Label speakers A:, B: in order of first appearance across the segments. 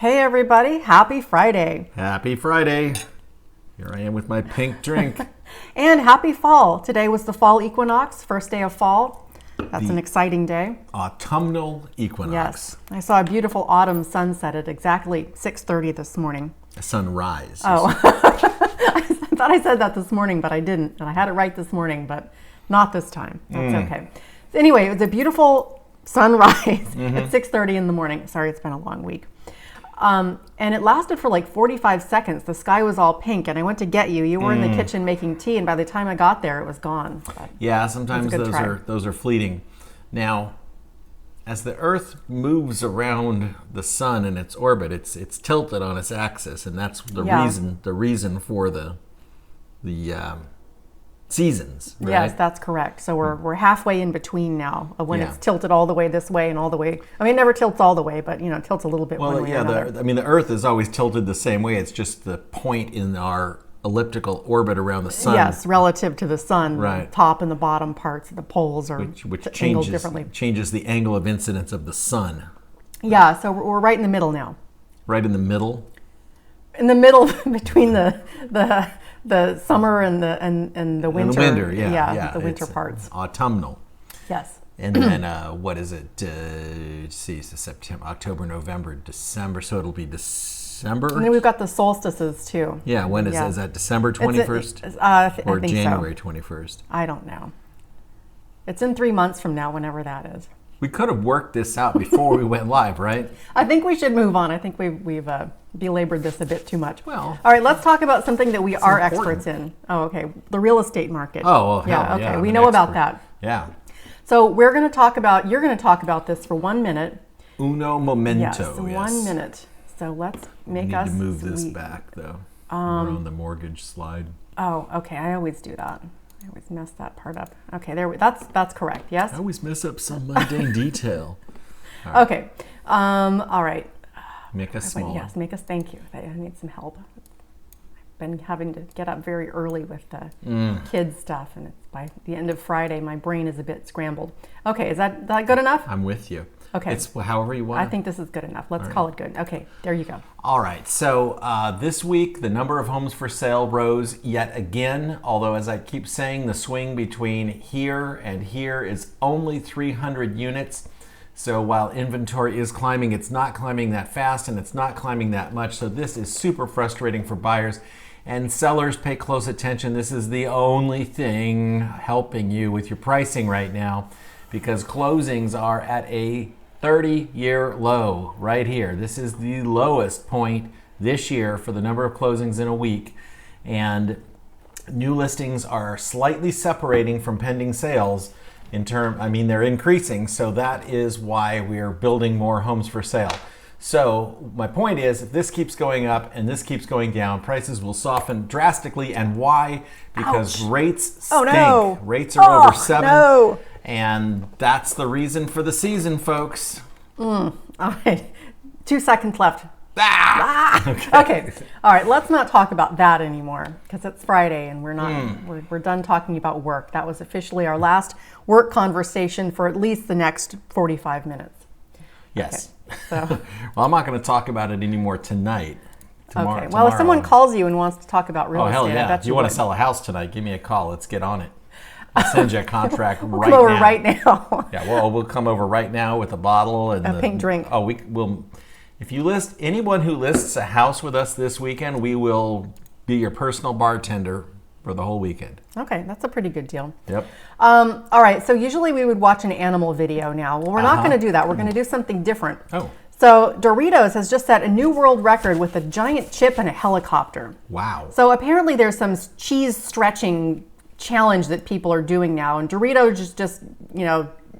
A: Hey everybody, happy Friday.
B: Happy Friday. Here I am with my pink drink.
A: And happy fall. Today was the fall equinox, first day of fall. That's an exciting day.
B: Autumnal equinox.
A: Yes. I saw a beautiful autumn sunset at exactly 6:30 this morning.
B: A sunrise.
A: Oh, I thought I said that this morning, but I didn't. And I had it right this morning, but not this time. That's okay. So anyway, it was a beautiful sunrise at 6:30 in the morning. Sorry, it's been a long week. And it lasted for like 45 seconds. The sky was all pink, and I went to get you. You were in the kitchen making tea, and by the time I got there, it was gone. But
B: yeah, sometimes those are fleeting. Now, as the Earth moves around the sun in its orbit, it's tilted on its axis, and that's the reason for the seasons. Right?
A: Yes, that's correct. So we're halfway in between now of when it's tilted all the way this way and all the way. I mean, it never tilts all the way, but it tilts a little bit one way or another.
B: The Earth is always tilted the same way. It's just the point in our elliptical orbit around the sun.
A: Yes, relative to the sun,
B: right.
A: The top and the bottom parts of the poles are
B: which
A: angled differently.
B: Changes the angle of incidence of the sun.
A: Yeah, so we're right in the middle now.
B: Right in the middle.
A: In the middle between the summer and the winter.
B: And the winter,
A: the winter parts.
B: Autumnal.
A: Yes.
B: And then what is it? Let's see, it's September, October, November, December. So it'll be December.
A: And then we've got the solstices too.
B: Yeah. When is that? December 21st or January 21st?
A: I don't know. It's in 3 months from now, whenever that is.
B: We could have worked this out before we went live, right?
A: I think we should move on. I think we've belabored this a bit too much.
B: Well,
A: all right, let's talk about something that we are experts in. Oh, okay. The real estate market.
B: Oh, well,
A: yeah. Okay, we know about that.
B: Yeah.
A: So you're going to talk about this for 1 minute.
B: Uno momento.
A: Yes, 1 minute. So let's make us.
B: We need to move this back, though. We're on the mortgage slide.
A: Oh, okay. I always do that. I always mess that part up. Okay, that's correct. Yes.
B: I always mess up some mundane detail.
A: All right. Okay. All right.
B: Make us smaller.
A: Yes, make us. Thank you. I need some help. I've been having to get up very early with the kids stuff, and it's by the end of Friday, my brain is a bit scrambled. Okay, is that good enough?
B: I'm with you.
A: Okay.
B: It's however you want.
A: I think this is good enough. Let's call it good. Okay, there you go.
B: All right. So this week, the number of homes for sale rose yet again. Although, as I keep saying, the swing between here and here is only 300 units. So while inventory is climbing, it's not climbing that fast and it's not climbing that much. So this is super frustrating for buyers. And sellers, pay close attention. This is the only thing helping you with your pricing right now, because closings are at a 30-year low right here. This is the lowest point this year for the number of closings in a week. And new listings are slightly separating from pending sales. They're increasing, so that is why we're building more homes for sale. So my point is, if this keeps going up and this keeps going down, prices will soften drastically. And why? Because rates stink.
A: Oh, no.
B: Rates are over 7.
A: No.
B: And that's the reason for the season, folks.
A: All right. 2 seconds left.
B: Ah!
A: Okay. All right. Let's not talk about that anymore, because it's Friday and we're done talking about work. That was officially our last work conversation for at least the next 45 minutes.
B: Yes.
A: Okay, so.
B: Well, I'm not going to talk about it anymore tonight.
A: Okay. Well, if someone calls you and wants to talk about real estate,
B: hell yeah.
A: I bet
B: If you want to sell a house tonight, give me a call. Let's get on it. I'll send you a contract
A: we'll come over right now.
B: Yeah, well, we'll come over right now with a bottle and
A: a pink drink.
B: Oh, we'll. If you list anyone who lists a house with us this weekend, we will be your personal bartender for the whole weekend.
A: Okay, that's a pretty good deal.
B: Yep.
A: All right, so usually we would watch an animal video now. Well, we're not going to do that. We're going to do something different.
B: Oh.
A: So Doritos has just set a new world record with a giant chip and a helicopter.
B: Wow.
A: So apparently there's some cheese stretching challenge that people are doing now, and Doritos just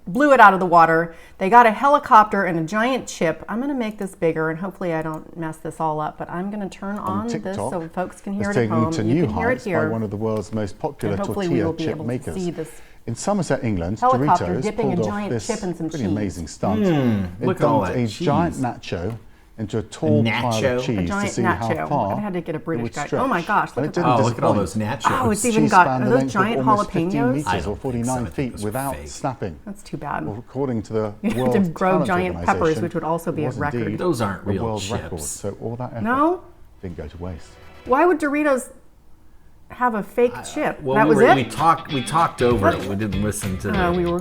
A: blew it out of the water. They got a helicopter and a giant chip. I'm going to make this bigger, and hopefully I don't mess this all up, but I'm going to turn on this so folks can hear it at home.
C: To new heights by one of the world's most popular tortilla chip makers. In Somerset, England, Doritos
A: dipping
C: pulled
A: a giant
C: off this
A: chip in some
C: pretty
A: cheese.
C: amazing stunt.
B: Look at all that
C: a
B: cheese.
C: giant nacho into a tall pile of cheese to see how far
A: I had to get a British guy.
C: stretch.
A: Oh my gosh, look at that.
B: Oh, look at all those nachos.
A: Oh, it's even got those giant jalapenos.
C: 15 meters or 49 feet without snapping.
A: That's too bad.
C: Well, according to the
A: you have
C: World
A: to grow
C: Talent
A: giant peppers,
C: Organization,
A: which would also be a record.
B: Those aren't real
C: world
B: chips.
C: record. So all that effort didn't go to waste.
A: Why would Doritos have a fake chip?
B: Well,
A: that was it?
B: We talked over it. We didn't listen to
A: Oh, we were.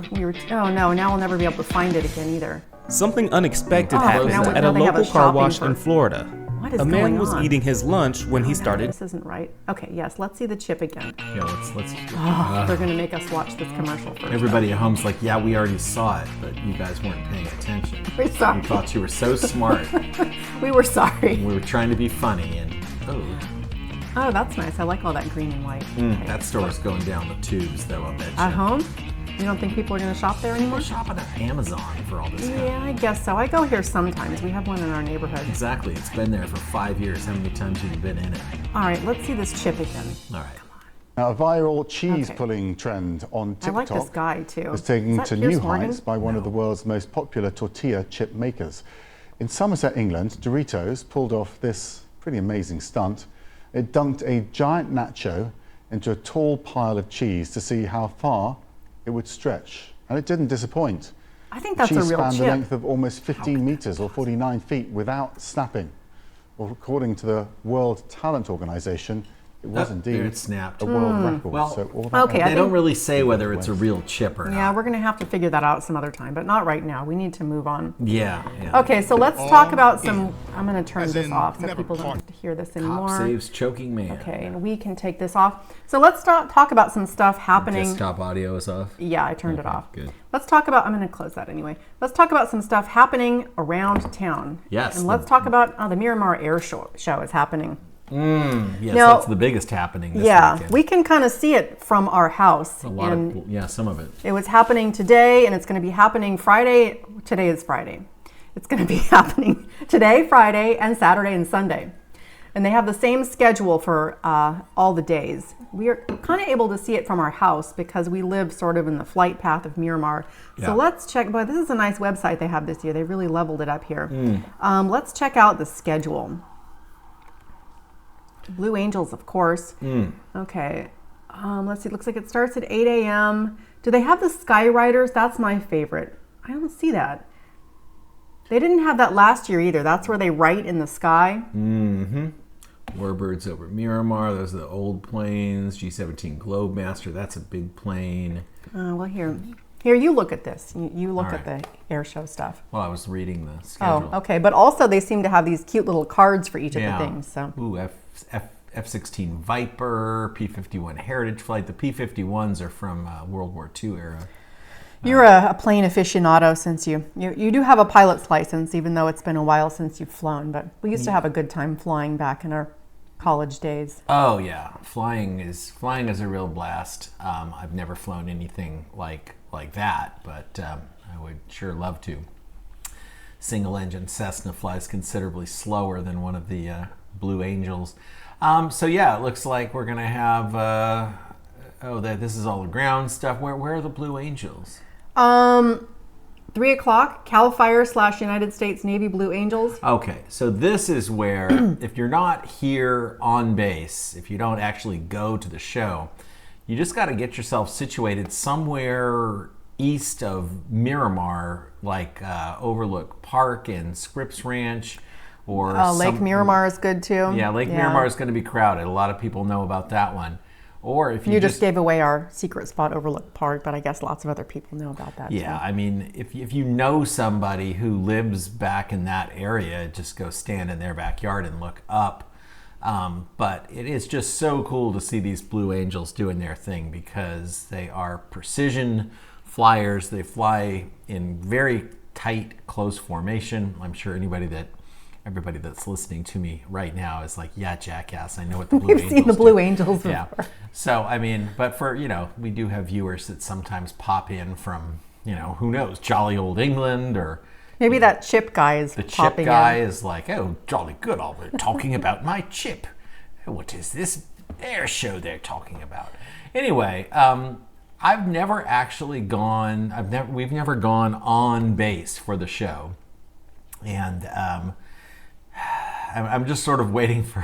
A: Oh no! Now we'll never be able to find it again either.
D: Something unexpected happened at
A: now
D: a
A: they have
D: local
A: a
D: car wash
A: shopping
D: in Florida.
A: What is
D: A man
A: going
D: was
A: on?
D: eating his lunch when he started.
A: This isn't right. Okay, yes, let's see the chip again.
B: Yeah, let's.
A: They're going to make us watch this commercial first.
B: Everybody at home's like, yeah, we already saw it, but you guys weren't paying attention.
A: We're sorry.
B: You thought you were so smart.
A: We were sorry.
B: We were trying to be funny, and
A: Oh, that's nice. I like all that green and white. Okay.
B: that store's going down the tubes, though. I bet you.
A: At home? You don't think people are going to shop there anymore?
B: We're shopping at Amazon for all this.
A: Yeah, I guess so. I go here sometimes. We have one in our neighborhood.
B: Exactly. It's been there for 5 years. How many times have you been in it?
A: All right, let's see this chip again.
B: All right.
C: Now, a viral cheese-pulling trend on TikTok
A: I like this guy, too.
C: is taken
A: Is
C: to
A: that
C: new
A: Piers Morgan?
C: heights by one of the world's most popular tortilla chip makers. In Somerset, England, Doritos pulled off this pretty amazing stunt. It dunked a giant nacho into a tall pile of cheese to see how far it would stretch. And it didn't disappoint.
A: I think that's a
C: cheese
A: real
C: spanned the
A: chip.
C: length of almost 15 meters or 49 feet without snapping. Well, according to the World Talent Organization, it was
B: there
C: indeed
B: it snapped.
C: a world record.
B: Well,
C: so all that
A: okay, I
B: They
A: think-
B: don't really say whether it's a real chip or not.
A: Yeah, we're going to have to figure that out some other time, but not right now. We need to move on.
B: Yeah.
A: Okay, so let's talk about some. I'm going to turn this off so
E: never
A: people don't
E: caught.
A: have to hear this
B: Cop
A: anymore.
B: saves choking man.
A: Okay, and we can take this off. So let's talk about some stuff happening.
B: Desktop audio is off.
A: Yeah, I turned it off.
B: Good.
A: Let's talk about, I'm going to close that anyway. Let's talk about some stuff happening around town.
B: Yes.
A: And let's talk about, the Miramar Air Show is happening.
B: Yes,
A: Now-
B: that's the biggest happening this
A: Yeah,
B: weekend.
A: we can kind of see it from our house.
B: A lot
A: and
B: some of it.
A: it was happening today, and it's going to be happening Friday. Today is Friday. It's going to be happening today, Friday, and Saturday and Sunday. And they have the same schedule for all the days. We are kind of able to see it from our house because we live sort of in the flight path of Miramar.
B: Yeah.
A: So let's check. Boy, this is a nice website they have this year. They really leveled it up here. Let's check out the schedule. Blue Angels, of course. Okay. Let's see. It looks like it starts at 8 a.m. Do they have the Skyriders? That's my favorite. I don't see that. They didn't have that last year either. That's where they write in the sky.
B: Warbirds over Miramar. Those are the old planes. G-17 Globemaster. That's a big plane.
A: Well, here, you look at this. You look
B: All
A: at the air show stuff.
B: Well, I was reading the schedule.
A: Oh, okay. But also they seem to have these cute little cards for each of the things. So.
B: Ooh, F-16 Viper, P-51 Heritage Flight. The P-51s are from World War II era.
A: You're a plane aficionado since you do have a pilot's license, even though it's been a while since you've flown. But we used to have a good time flying back in our college days.
B: Oh yeah, flying is a real blast. I've never flown anything like that, but I would sure love to. Single engine Cessna flies considerably slower than one of the Blue Angels. So yeah, it looks like we're gonna have. This is all the ground stuff. Where are the Blue Angels?
A: 3 o'clock, Cal Fire / United States Navy Blue Angels.
B: Okay, so this is where, if you're not here on base, if you don't actually go to the show, you just got to get yourself situated somewhere east of Miramar, like Overlook Park and Scripps Ranch, or
A: Lake Miramar is good too.
B: Yeah, Lake Miramar is going to be crowded. A lot of people know about that one. Or if
A: you just gave away our secret spot, Overlook Park, but I guess lots of other people know about that.
B: Yeah,
A: too.
B: I mean, if you know somebody who lives back in that area, just go stand in their backyard and look up. But it is just so cool to see these Blue Angels doing their thing because they are precision flyers. They fly in very tight, close formation. I'm sure everybody that's listening to me right now is like, yeah, jackass, I know what the Blue Angels do.
A: We've seen the Blue Angels before.
B: Yeah. So, I mean, but for, we do have viewers that sometimes pop in from, who knows, jolly old England or...
A: Maybe that chip guy is
B: The chip
A: popping
B: guy
A: in.
B: is like, oh, jolly good, I'll be talking about my chip. What is this air show they're talking about? Anyway, I've never actually we've never gone on base for the show. And I'm just sort of waiting for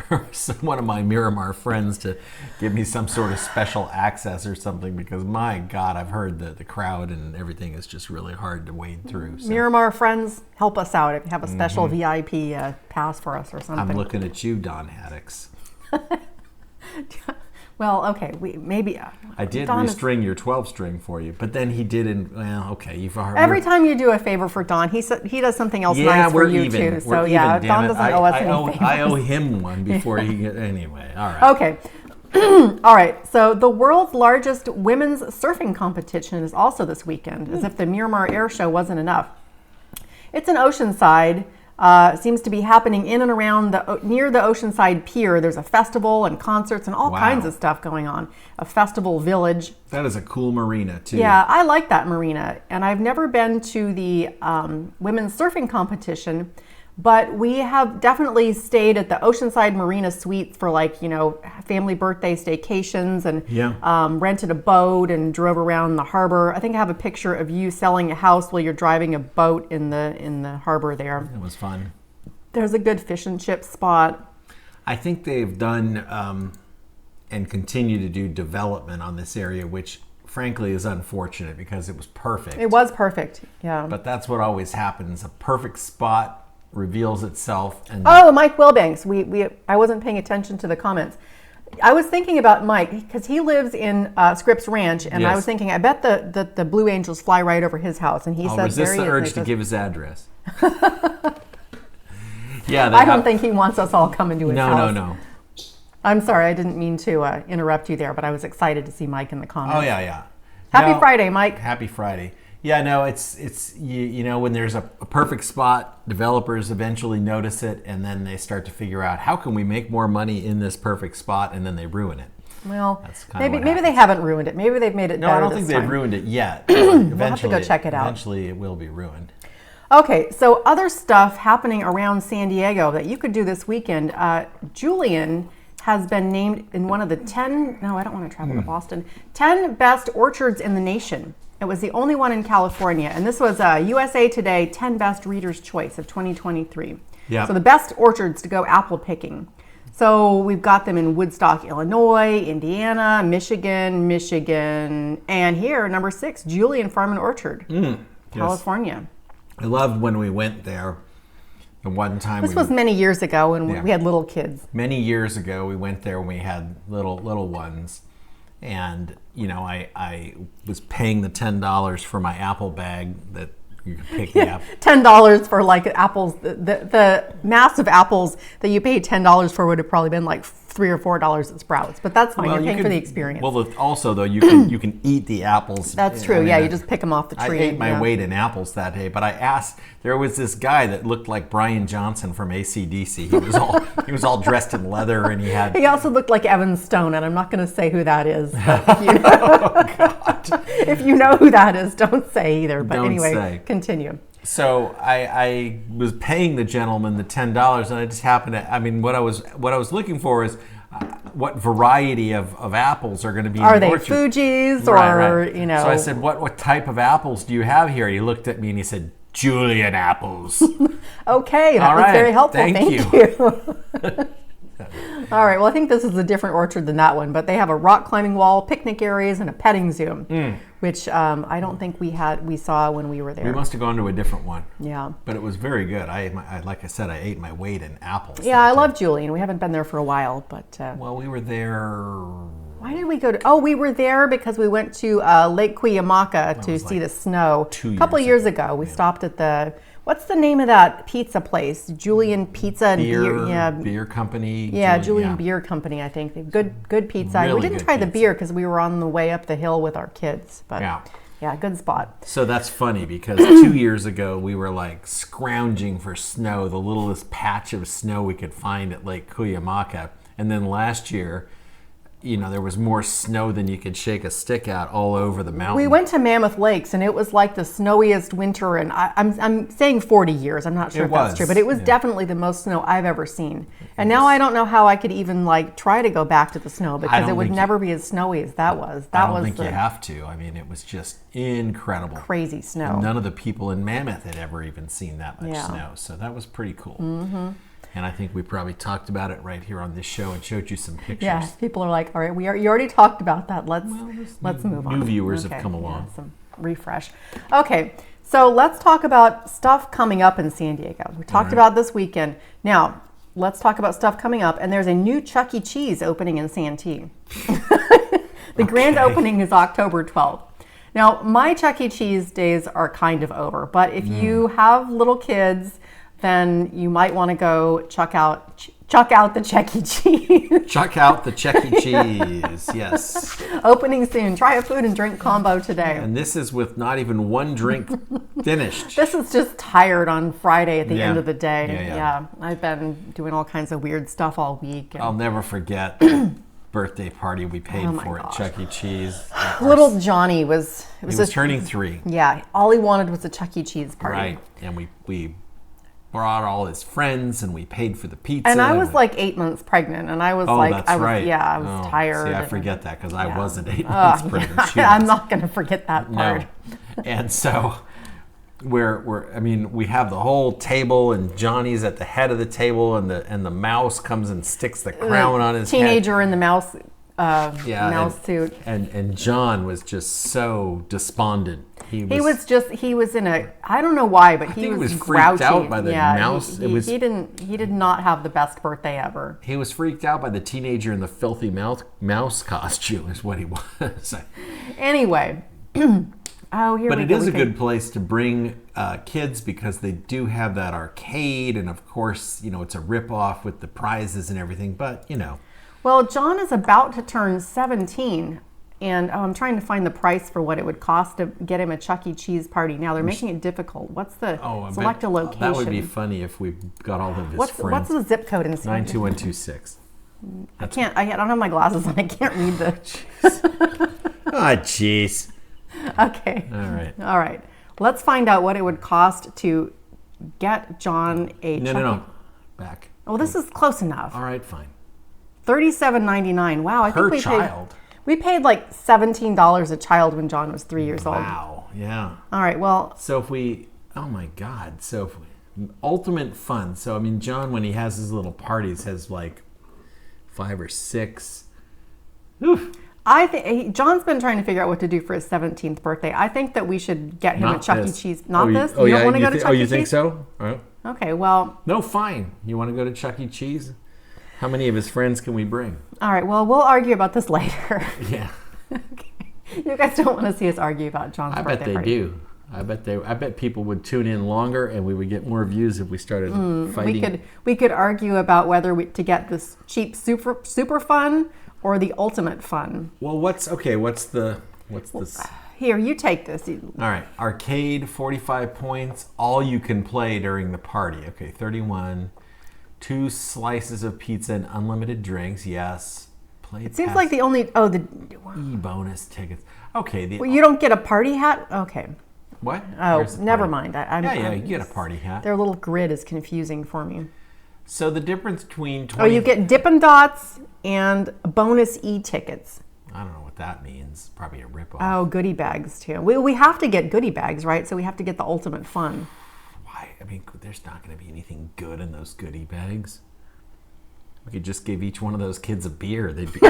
B: one of my Miramar friends to give me some sort of special access or something, because my God, I've heard that the crowd and everything is just really hard to wade through. So.
A: Miramar friends, help us out if you have a special VIP pass for us or something.
B: I'm looking at you, Don Haddix.
A: Well, okay, maybe.
B: I did
A: Don
B: restring your 12-string for you, but then he didn't. Well, okay, you've already.
A: Every time you do a favor for Don, he does something else nice for you too.
B: We're
A: So
B: even,
A: Don doesn't owe us any favors.
B: I owe him one before he. Anyway, all right.
A: Okay. All right. So the world's largest women's surfing competition is also this weekend, as if the Miramar Air Show wasn't enough. It's in Oceanside. Seems to be happening in and around near the Oceanside Pier. There's a festival and concerts and all kinds of stuff going on. A festival village.
B: That is a cool marina too.
A: Yeah, I like that marina. And I've never been to the women's surfing competition, but we have definitely stayed at the Oceanside Marina Suites for family birthday staycations and rented a boat and drove around the harbor. I think I have a picture of you selling a house while you're driving a boat in the harbor there.
B: It was fun.
A: There's a good fish and chip spot.
B: I think they've done and continue to do development on this area, which frankly is unfortunate because it was perfect.
A: It was perfect, yeah.
B: But that's what always happens. A perfect spot reveals itself. And
A: Mike Wilbanks. I wasn't paying attention to the comments. I was thinking about Mike because he lives in Scripps Ranch, and I was thinking, I bet the Blue Angels fly right over his house. And he said,
B: resist the urge to give his address. Yeah,
A: I don't think he wants us all coming to his house.
B: No.
A: I'm sorry, I didn't mean to interrupt you there, but I was excited to see Mike in the comments.
B: Oh yeah.
A: Happy Friday, Mike.
B: Happy Friday. Yeah, no, it's when there's a perfect spot, developers eventually notice it, and then they start to figure out how can we make more money in this perfect spot, and then they ruin it.
A: Well, maybe they haven't ruined it. Maybe they've made it better.
B: No, I don't think they've ruined it yet.
A: We'll have to go check it out.
B: Eventually, it will be ruined.
A: Okay, so other stuff happening around San Diego that you could do this weekend. Julian has been named in one of the 10. No, I don't want to travel to Boston. 10 best orchards in the nation. It was the only one in California, and this was USA Today 10 Best Readers' Choice of 2023.
B: Yeah.
A: So the best orchards to go apple picking. So we've got them in Woodstock, Illinois, Indiana, Michigan, and here, number 6, Julian Farm and Orchard, California.
B: I loved when we went there. The one time
A: this was many years ago when we had little kids.
B: Many years ago, we went there when we had little ones. And, I was paying the $10 for my apple bag that you could pick me up.
A: $10 for apples. The massive apples that you paid $10 for would have probably been like $3 or $4 at Sprouts, but that's fine. You're paying for the experience.
B: Well, also though, you can eat the apples.
A: That's true. You just pick them off the tree.
B: I ate my weight in apples that day, but I asked. There was this guy that looked like Brian Johnson from AC/DC. He was all dressed in leather, and he
A: also looked like Evan Stone, and I'm not going to say who that is. If you know who that is, don't say either. But anyway, continue.
B: So I was paying the gentleman the $10, and I just happened to. What I was looking for is what variety of apples are going to be in the orchard.
A: Are they Fuji's
B: right. So I said, what type of apples do you have here? He looked at me and he said, Julian apples.
A: Okay, that was very helpful. Thank you. All right, well, I think this is a different orchard than that one, but they have a rock climbing wall, picnic areas, and a petting zoo, which I don't think we saw when we were there.
B: We must have gone to a different one.
A: Yeah.
B: But it was very good. Like I said, I ate my weight in apples.
A: Yeah, I love Julian. We haven't been there for a while, but...
B: well, we were there...
A: Why did we go to... we were there because we went to Lake Cuyamaca to see the snow. A couple of years ago. We stopped at the... What's the name of that pizza place? Julian Pizza and
B: Beer Company.
A: Yeah, Julian Beer Company, I think. Good pizza.
B: Really
A: we didn't try the beer because we were on the way up the hill with our kids. But yeah, good spot.
B: So that's funny because 2 years ago we were like scrounging for snow, the littlest patch of snow we could find at Lake Cuyamaca. And then last year, there was more snow than you could shake a stick at all over the mountain.
A: We went to Mammoth Lakes, and it was like the snowiest winter, and I'm saying 40 years. I'm not sure if that's true, but it was definitely the most snow I've ever seen. And now I don't know how I could even try to go back to the snow because it would never be as snowy as that was.
B: I don't think you have to. It was just incredible.
A: Crazy snow.
B: And none of the people in Mammoth had ever even seen that much snow, so that was pretty cool.
A: Mm-hmm.
B: And I think we probably talked about it right here on this show and showed you some pictures.
A: Yeah, people are like, all right, you already talked about that. Let's move on.
B: New viewers have come along.
A: Yeah, some refresh. Okay, so let's talk about stuff coming up in San Diego. We talked about this weekend. Now, let's talk about stuff coming up. And there's a new Chuck E. Cheese opening in Santee. The grand opening is October 12th. Now, my Chuck E. Cheese days are kind of over, but if you have little kids, then you might want to go chuck out the Chuck E. Cheese.
B: Chuck out the Chuck E. Cheese, yes.
A: Opening soon. Try a food and drink combo today.
B: And this is with not even one drink finished.
A: This is just tired on Friday at the end of the day.
B: Yeah.
A: I've been doing all kinds of weird stuff all week.
B: I'll never forget the birthday party we paid for at Chuck E. Cheese.
A: Little Johnny was
B: turning 3.
A: Yeah, all he wanted was a Chuck E. Cheese party.
B: Right, and we brought all his friends and we paid for the pizza.
A: And I was like 8 months pregnant, and I was
B: right.
A: Yeah, I was tired.
B: See, I forget that because I wasn't 8 months pregnant.
A: I'm not going to forget that part.
B: No. And so we have the whole table, and Johnny's at the head of the table, and the mouse comes and sticks the crown on his
A: teenager
B: head.
A: in the mouse suit.
B: And John was just so despondent. He
A: was in a, I don't know why, but he was
B: freaked
A: grouchy.
B: out by the mouse.
A: He did not have the best birthday ever.
B: He was freaked out by the teenager in the filthy mouse costume is what he was.
A: Anyway. But
B: it is a good place to bring kids because they do have that arcade, and of course, it's a rip-off with the prizes and everything, but
A: Well, John is about to turn 17, and I'm trying to find the price for what it would cost to get him a Chuck E. Cheese party. Now, they're making it difficult. What's the select a location?
B: That would be funny if we got all of his friends.
A: What's the zip code in San Diego?
B: 92126.
A: I don't have my glasses on. I can't read the...
B: Oh, jeez.
A: Okay. All right. Let's find out what it would cost to get John a
B: No. Back.
A: Oh, this is close enough.
B: All right, fine.
A: $37.99. Wow, I think we paid like $17 a child when John was 3 years old.
B: Wow. Yeah.
A: All right. Well.
B: So oh my God. So ultimate fun. So John, when he has his little parties, has like 5 or 6. Oof.
A: I think John's been trying to figure out what to do for his 17th birthday. I think that we should get him a Chuck E. Cheese. Not this? You don't want to go to Chuck E. Cheese?
B: Oh, you think so? All right.
A: Okay, well.
B: No, fine. You want to go to Chuck E. Cheese? How many of his friends can we bring?
A: All right, well, we'll argue about this later.
B: Yeah.
A: Okay. You guys don't want to see us argue about John's birthday
B: party. I bet they do. I bet people would tune in longer, and we would get more views if we started fighting.
A: We could argue about whether to get this cheap super fun or the ultimate fun.
B: Well, what's this?
A: Here, you take this.
B: All right, arcade, 45 points, all you can play during the party. Okay, 31, 2 slices of pizza and unlimited drinks. Yes.
A: It seems like the only
B: e-bonus tickets. Okay.
A: Well, you don't get a party hat. Okay.
B: What?
A: Oh, never mind.
B: You get a party hat.
A: Their little grid is confusing for me.
B: So the difference between 20...
A: Oh, you get Dippin' Dots and bonus e-tickets.
B: I don't know what that means. Probably a ripoff.
A: Oh, goodie bags too. We have to get goodie bags, right? So we have to get the ultimate fun.
B: Why? There's not going to be anything good in those goodie bags. We could just give each one of those kids a beer. They'd be...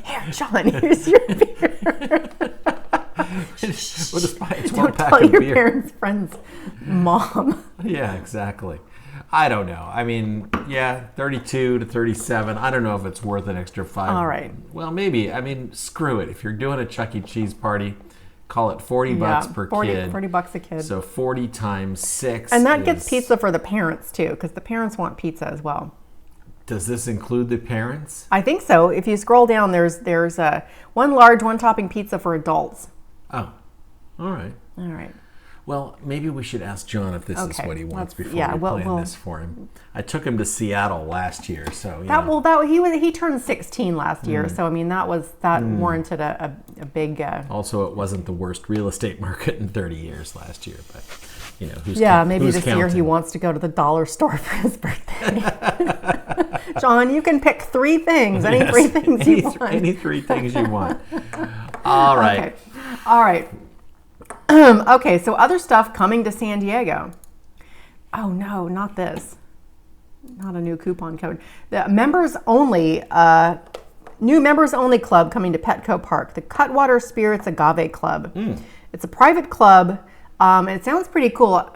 A: Here, John, here's your beer.
B: We'll just buy a 12-pack
A: Don't tell
B: of
A: your
B: beer.
A: parents' friend's mom.
B: Yeah, exactly. I don't know. 32 to 37. I don't know if it's worth an extra 5.
A: All right.
B: Well, maybe. Screw it. If you're doing a Chuck E. Cheese party, call it $40 per kid.
A: $40 a kid.
B: So 40 times 6.
A: And that gets pizza for the parents too, because the parents want pizza as well.
B: Does this include the parents?
A: I think so. If you scroll down, there's one large, one topping pizza for adults.
B: Oh, all right.
A: All right.
B: Well, maybe we should ask John if this is what he wants before we plan this for him. I took him to Seattle last year, so
A: he turned 16 last year, so that warranted a big.
B: Also, it wasn't the worst real estate market in 30 years last year, but
A: maybe this year he wants to go to the dollar store for his birthday. John, you can pick 3 things. Any 3 things you want.
B: Any 3 things you want. All right.
A: Okay. All right. Okay, so other stuff coming to San Diego. Oh no, not this. not a new coupon code. The members only, new members only club coming to Petco Park, the Cutwater Spirits Agave Club. It's a private club. It sounds pretty cool,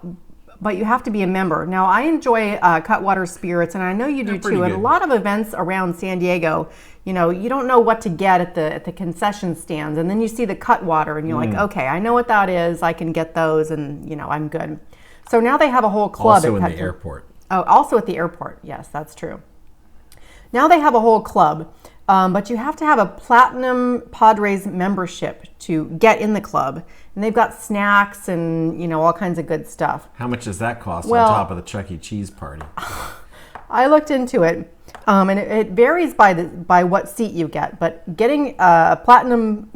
A: but you have to be a member. Now, I enjoy Cutwater Spirits, and I know you do too. At a lot of events around San Diego, you know, you don't know what to get at the concession stands, and then you see the Cutwater, and you're like, okay, I know what that is. I can get those, and you know, I'm good. So now they have a whole club
B: also
A: at
B: in the airport.
A: Oh, also at the airport. Yes, that's true. Now they have a whole club, but you have to have a Platinum Padres membership to get in the club. And they've got snacks and, you know, all kinds of good stuff.
B: How much does that cost
A: Well,
B: on top of the Chuck E. Cheese party?
A: I looked into it, and it varies by what seat you get. But getting a Platinum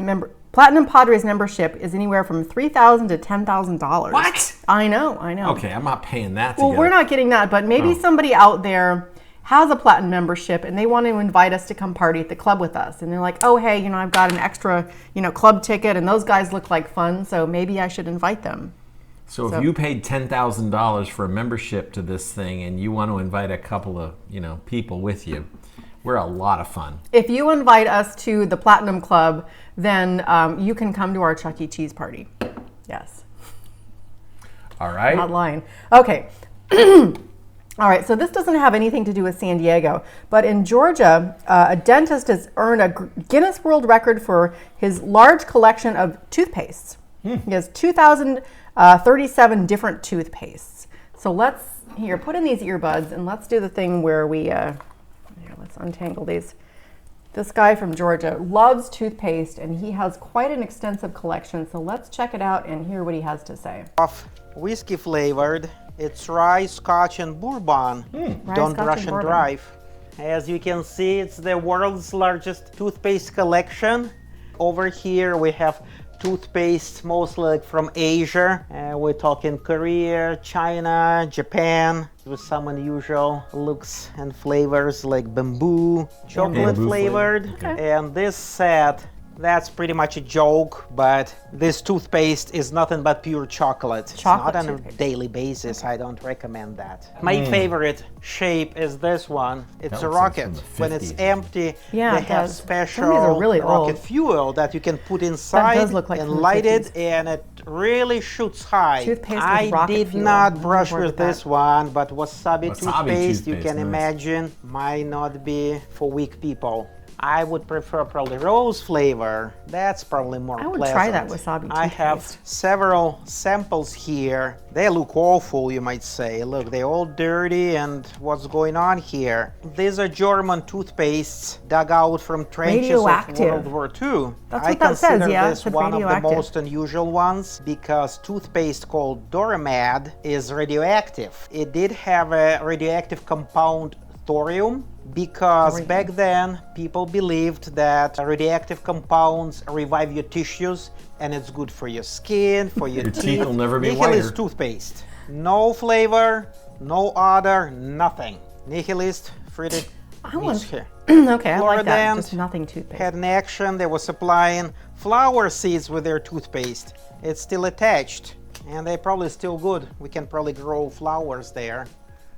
A: Padres membership is anywhere from $3,000 to $10,000.
B: What?
A: I know.
B: Okay, I'm not paying that.
A: Well, we're not getting that, but maybe somebody out there has a Platinum membership and they want to invite us to come party at the club with us. And they're like, oh, hey, you know, I've got an extra, you know, club ticket and those guys look like fun, so maybe I should invite them.
B: So if you paid $10,000 for a membership to this thing and you want to invite a couple of, you know, people with you, we're a lot of fun.
A: If you invite us to the Platinum Club, then you can come to our Chuck E. Cheese party. Yes.
B: All right.
A: Not lying. Okay. All right, so this doesn't have anything to do with San Diego, but in Georgia, a dentist has earned a Guinness World Record for his large collection of toothpastes. He has 2,037 different toothpastes. So let's, here, put in these earbuds and let's do the thing where we, here, let's untangle these. This guy from Georgia loves toothpaste and he has quite an extensive collection, so let's check it out and hear what he has to say.
E: Whiskey flavored. It's rye, scotch, and bourbon. Don't rush and drive. As you can see, it's the world's largest toothpaste collection. Over here we have toothpaste mostly from Asia. We're talking Korea, China, Japan, with some unusual looks and flavors like bamboo, chocolate flavored. And this set, that's pretty much a joke, but this toothpaste is nothing but pure chocolate. It's not on a daily basis. I don't recommend that. My favorite shape is this one. It's a rocket. When it's empty, they have special rocket fuel that you can put inside and light it, and it really shoots high. I did not brush with this one, but wasabi toothpaste, you can imagine, might not be for weak people. I would prefer probably rose flavor. That's probably more pleasant.
A: I would try that wasabi toothpaste.
E: I have several samples here. They look awful, you might say. Look, they're all dirty, and what's going on here? These are German toothpastes dug out from trenches of World War II.
A: That's what that says, yeah.
E: This one of the most unusual ones because toothpaste called Doramad is radioactive. It did have a radioactive compound thorium, because back then people believed that radioactive compounds revive your tissues and it's good for your skin, for your teeth.
B: Will never be
E: Nihilist toothpaste. No flavor, no odor, nothing. Nihilist, Friedrich Nietzsche.
A: Okay, I like that. Just nothing toothpaste.
E: Had an action, they were supplying flower seeds with their toothpaste. It's still attached and they're probably still good. We can probably grow flowers there.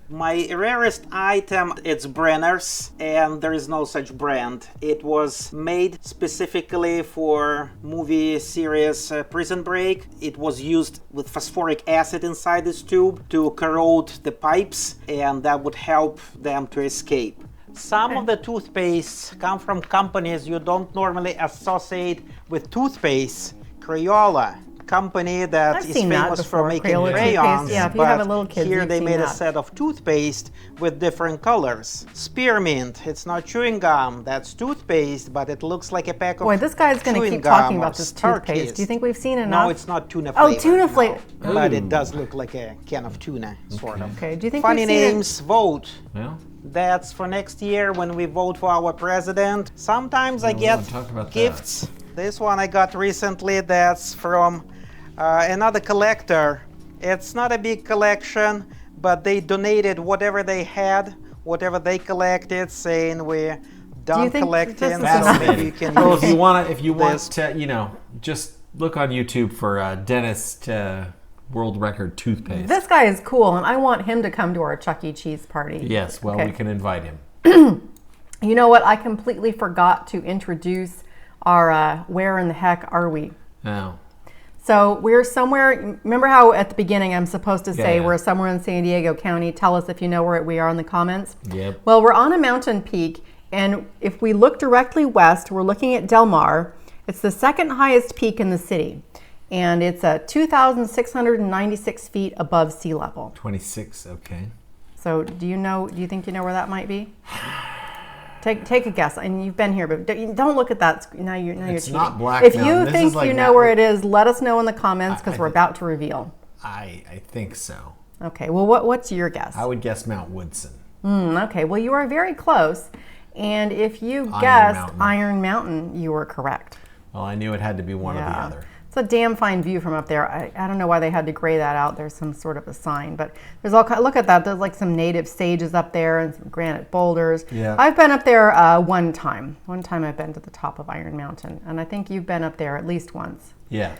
E: My rarest item, it's Brenner's, and there is no such brand. It was made specifically for movie series Prison Break. It was used with phosphoric acid inside this tube to corrode the pipes, and that would help them to escape. Some of the toothpastes come from companies you don't normally associate with toothpaste. Crayola, company that is famous for making crayons,
A: yeah, if you have a little kid,
E: here they made a set of toothpaste with different colors. Spearmint, it's not chewing gum, that's toothpaste, but it looks like a pack of
A: Boy, this guy's going to keep talking about this toothpaste. Do you think we've seen enough?
E: No, it's not tuna flavor.
A: Oh, tuna flavor.
E: No. But it does look like a can of tuna, sort of.
A: Okay, do you think
E: Funny names, vote.
B: Yeah.
E: That's for next year when we vote for our president. Sometimes I get gifts. This one I got recently, that's from another collector. It's not a big collection, but they donated whatever they had, whatever they collected, saying we're done collecting. So maybe you can use
B: if you want to, you know, just look on YouTube for dentist world record toothpaste.
A: This guy is cool, and I want him to come to our Chuck E. Cheese party.
B: Yes, well,
A: Okay.
B: we can invite him.
A: You know what? I completely forgot to introduce our Where in the Heck Are We?
B: Oh.
A: So we're somewhere, remember how at the beginning I'm supposed to say
B: Yeah.
A: we're somewhere in San Diego County. Tell us if you know where we are in the comments.
B: Yep.
A: Well, we're on a mountain peak, and if we look directly west, we're looking at Del Mar. It's the second highest peak in the city, and it's 2,696 feet above sea level.
B: 26, okay.
A: So do you think you know where that might be? Take a guess, and you've been here, but don't look at that. Now you're
B: It's
A: cheating.
B: not Black
A: If
B: Mountain.
A: you
B: This
A: think
B: is like
A: you know
B: Mountain-
A: where it is, let us know in the comments because
B: I
A: we're
B: think-
A: about to reveal.
B: I think so.
A: Okay, well, what's your guess?
B: I would guess Mount Woodson.
A: Okay, well, you are very close, and if you
B: Iron
A: guessed
B: Mountain.
A: Iron Mountain, you were correct.
B: Well, I knew it had to be one or the other.
A: It's a damn fine view from up there. I don't know why they had to gray that out. There's some sort of a sign, but there's all kind. Look at that. There's like some native sages up there and some granite boulders.
B: Yeah.
A: I've been up there one time. One time I've been to the top of Iron Mountain, and I think you've been up there at least once.
B: Yeah.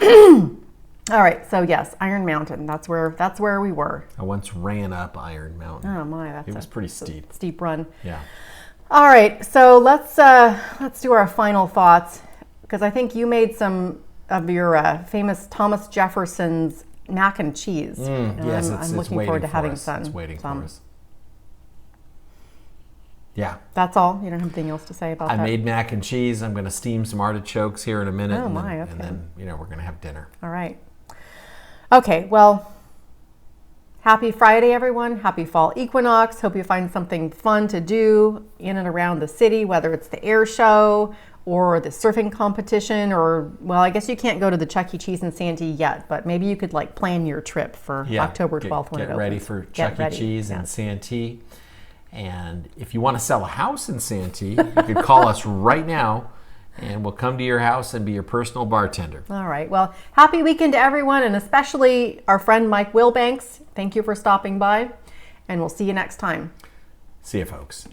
A: All right. So yes, Iron Mountain. That's where we were.
B: I once ran up Iron Mountain.
A: Oh my, that's
B: It was pretty steep.
A: steep run.
B: Yeah.
A: All right, so let's do our final thoughts, because I think you made some of your famous Thomas Jefferson's mac and cheese. And
B: Yes,
A: I'm
B: it's
A: looking
B: waiting
A: forward to
B: for
A: having
B: us.
A: some.
B: It's waiting
A: some.
B: for us. Yeah.
A: That's all. You don't have anything else to say about
B: I
A: that.
B: made mac and cheese. I'm going to steam some artichokes here in a minute.
A: Oh,
B: and
A: my,
B: then,
A: okay.
B: And then, we're going to have dinner.
A: All right. Okay. Well, happy Friday, everyone. Happy fall equinox. Hope you find something fun to do in and around the city, whether it's the air show or the surfing competition, or, well, I guess you can't go to the Chuck E. Cheese in Santee yet, but maybe you could plan your trip for October 12th when it opens.
B: Get ready for Chuck E. Cheese in Santee. And if you want to sell a house in Santee, you could call us right now, and we'll come to your house and be your personal bartender.
A: All right. Well, happy weekend to everyone, and especially our friend Mike Wilbanks. Thank you for stopping by, and we'll see you next time.
B: See you, folks.